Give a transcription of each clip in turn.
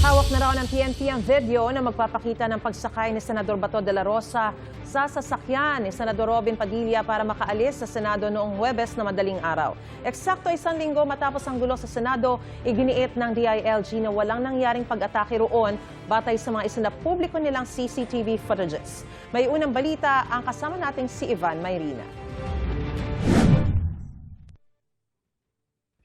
Hawak na raw ng PNP ang video na magpapakita ng pagsakay ni Senador Bato de la Rosa sa sasakyan ni Senador Robin Padilla para makaalis sa Senado noong Huwebes na madaling araw. Eksakto isang linggo matapos ang gulo sa Senado, iginiit ng DILG na walang nangyaring pag-atake roon batay sa mga isinapubliko nilang CCTV footages. May unang balita ang kasama nating si Ivan Mayrina.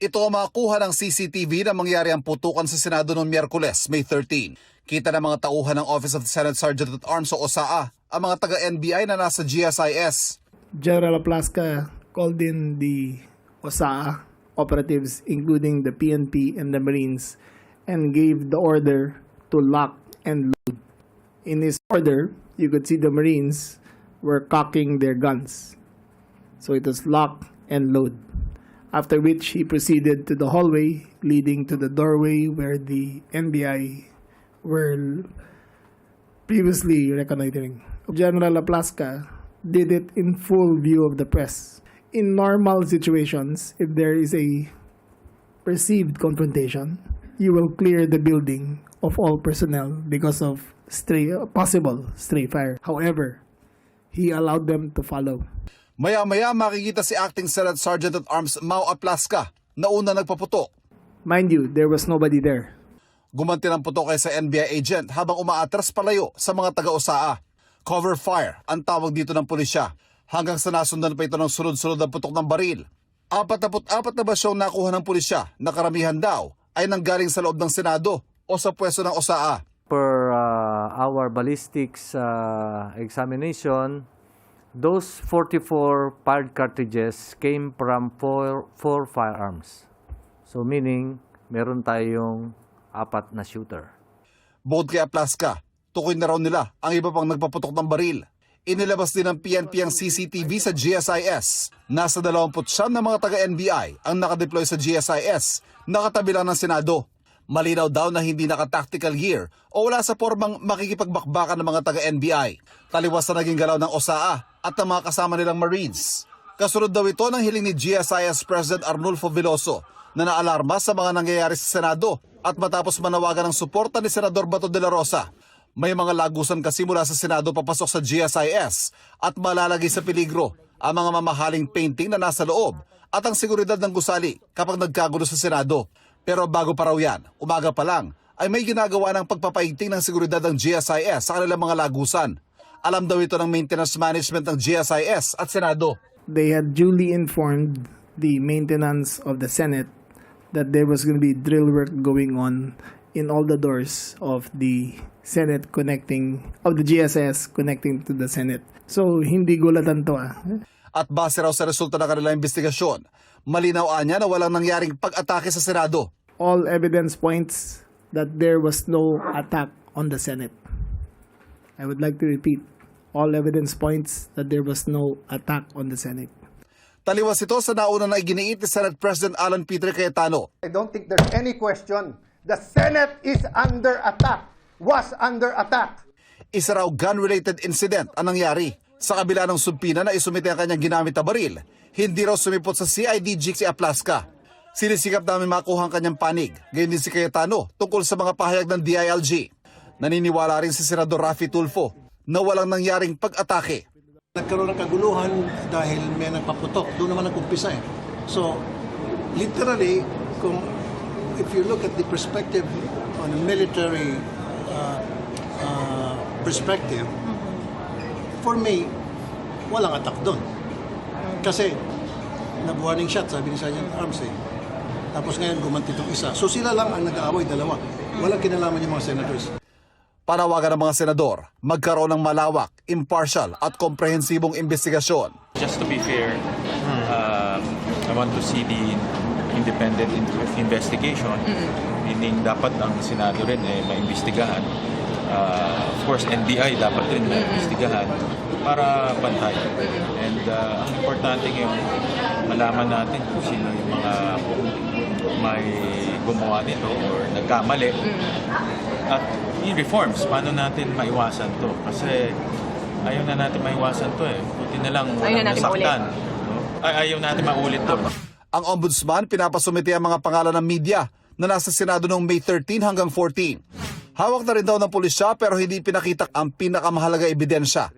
Ito ang makuha ng CCTV na mangyari ang putukan sa Senado noong Miyerkules, May 13. Kita ng mga tauhan ng Office of the Senate Sergeant at Arms o OSAA, ang mga taga-NBI na nasa GSIS. General Aplasca called in the OSAA operatives, including the PNP and the Marines, and gave the order to lock and load. In his order, you could see the Marines were cocking their guns. So it was lock and load. After which he proceeded to the hallway leading to the doorway where the NBI were previously reconnoitering. General Aplasca did it in full view of the press. In normal situations, if there is a perceived confrontation, you will clear the building of all personnel because of possible stray fire. However, he allowed them to follow. Maya-maya makikita si Acting Senate Sergeant at Arms Mau Aplasca na una nagpaputok. Mind you, there was nobody there. Gumanti ng putok kay sa NBI agent habang umaatras palayo sa mga taga-OSAA. Cover fire ang tawag dito ng pulisya hanggang sa nasundan pa ito ng sunod-sunod na putok ng baril. 44 na basyong nakuha ng pulisya na karamihan daw ay nanggaling sa loob ng Senado o sa pwesto ng OSAA. Per our ballistics examination, those 44 fired cartridges came from four firearms. So meaning, meron tayong 4 na shooter. Bukod kay Aplasca, tukoy na raw nila ang iba pang nagpaputok ng baril. Inilabas din ng PNP ang CCTV sa GSIS. Nasa 29 na mga taga-NBI ang nakadeploy sa GSIS, nakatabi lang ng Senado. Malinaw daw na hindi naka-tactical gear o wala sa formang makikipagbakbakan ng mga taga-NBI. Taliwas na naging galaw ng OSAA at ng mga kasama nilang Marines. Kasunod daw ito ng hiling ni GSIS President Arnulfo Veloso na naalarma sa mga nangyayari sa Senado at matapos manawagan ng suporta ni Senador Bato de la Rosa. May mga lagusan kasi mula sa Senado papasok sa GSIS at malalagay sa peligro ang mga mamahaling painting na nasa loob at ang seguridad ng gusali kapag nagkagulo sa Senado. Pero bago pa raw yan, umaga pa lang, ay may ginagawa ng pagpapaigting ng seguridad ng GSIS sa kanilang mga lagusan. Alam daw ito ng maintenance management ng GSIS at Senado. They had duly informed the maintenance of the Senate that there was going to be drill work going on in all the doors of the Senate of the GSIS connecting to the Senate. So, hindi gulatan to At base raw sa resulta ng kanilang investigasyon, malinaw niya na walang nangyaring pag-atake sa Senado. All evidence points that there was no attack on the Senate. I would like to repeat, all evidence points that there was no attack on the Senate. Taliwas ito sa nauna na iginiit ni Senate President Alan Peter Cayetano. I don't think there's any question. The Senate is under attack, was under attack. Isa raw gun-related incident ang nangyari. Sa kabila ng sumpina na isumite ang kanyang ginamit na baril, hindi raw sumipot sa CIDG si Aplasca. Sinisikap namin makuha ang kanyang panig, gayon din si Cayetano tungkol sa mga pahayag ng DILG. Naniniwala rin si Senador Raffy Tulfo na walang nangyaring pag-atake. Nagkaroon ng kaguluhan dahil may nagpaputok. Doon naman nag-umpisa eh. So, literally, if you look at the perspective on a military perspective, for me, walang attack doon. Kasi, nag-warning shot, sabi ni Sergeant Arms eh. Tapos ngayon, gumanti itong isa. So sila lang ang nag-aaway, dalawa. Walang kinalaman yung mga senators. Panawagan ng mga senador, magkaroon ng malawak, impartial at komprehensibong investigasyon. Just to be fair, I want to see the independent investigation. Meaning dapat ang Senado rin maimbestigahan. Of course, NBI dapat rin maimbestigahan para bantay. And ang importante ngayon, malaman natin kung sino yung mga may gumawa nito or nagkamali. At yung reforms, paano natin maiwasan to? Kasi ayaw na natin maiwasan to eh. Buti na lang walang nasaktan. Ayaw natin maulit to. Ang ombudsman pinapasumite ang mga pangalan ng media na nasa Senado noong May 13 hanggang 14. Hawak na rin daw ng pulisya pero hindi pinakita ang pinakamahalaga ebidensya.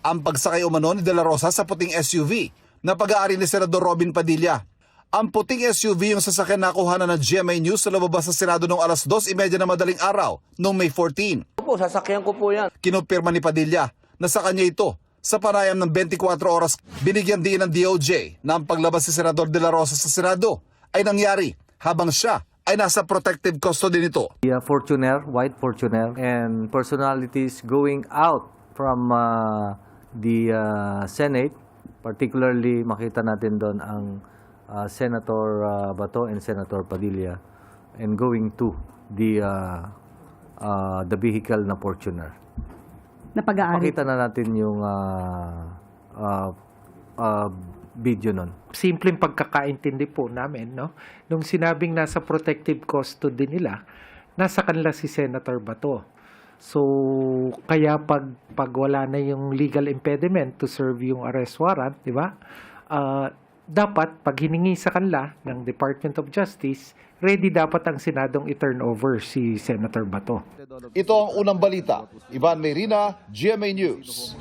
Ang pagsakay umano ni De La Rosa sa puting SUV na pag-aari ni Senador Robin Padilla. Ang puting SUV yung sasakyan na nakuha na ng GMA News sa lumabas sa Senado noong alas 2:30 na madaling araw noong May 14. Opo, sasakyan ko po yan. Kinumpirma ni Padilla na sa kanya ito. Sa panayam ng 24 oras, binigyan din ng DOJ na ang paglabas si Senador De La Rosa sa Senado ay nangyari habang siya ay nasa protective custody nito. The Fortuner, white Fortuner, and personalities going out from the Senate, particularly makita natin doon ang Senator Bato and Senator Padilla, and going to the vehicle na Fortuner. Na pag-aari. Makita na natin yung video nun. Simpleng pagkakaintindi po namin, no? Nung sinabing nasa protective custody nila, nasa kanila si Senator Bato. So, kaya pag wala na yung legal impediment to serve yung arrest warrant, di ba? Dapat, pag hiningi sa kanila ng Department of Justice, ready dapat ang Senadong i-turn over si Senator Bato. Ito ang unang balita. Ivan Mayrina, GMA News.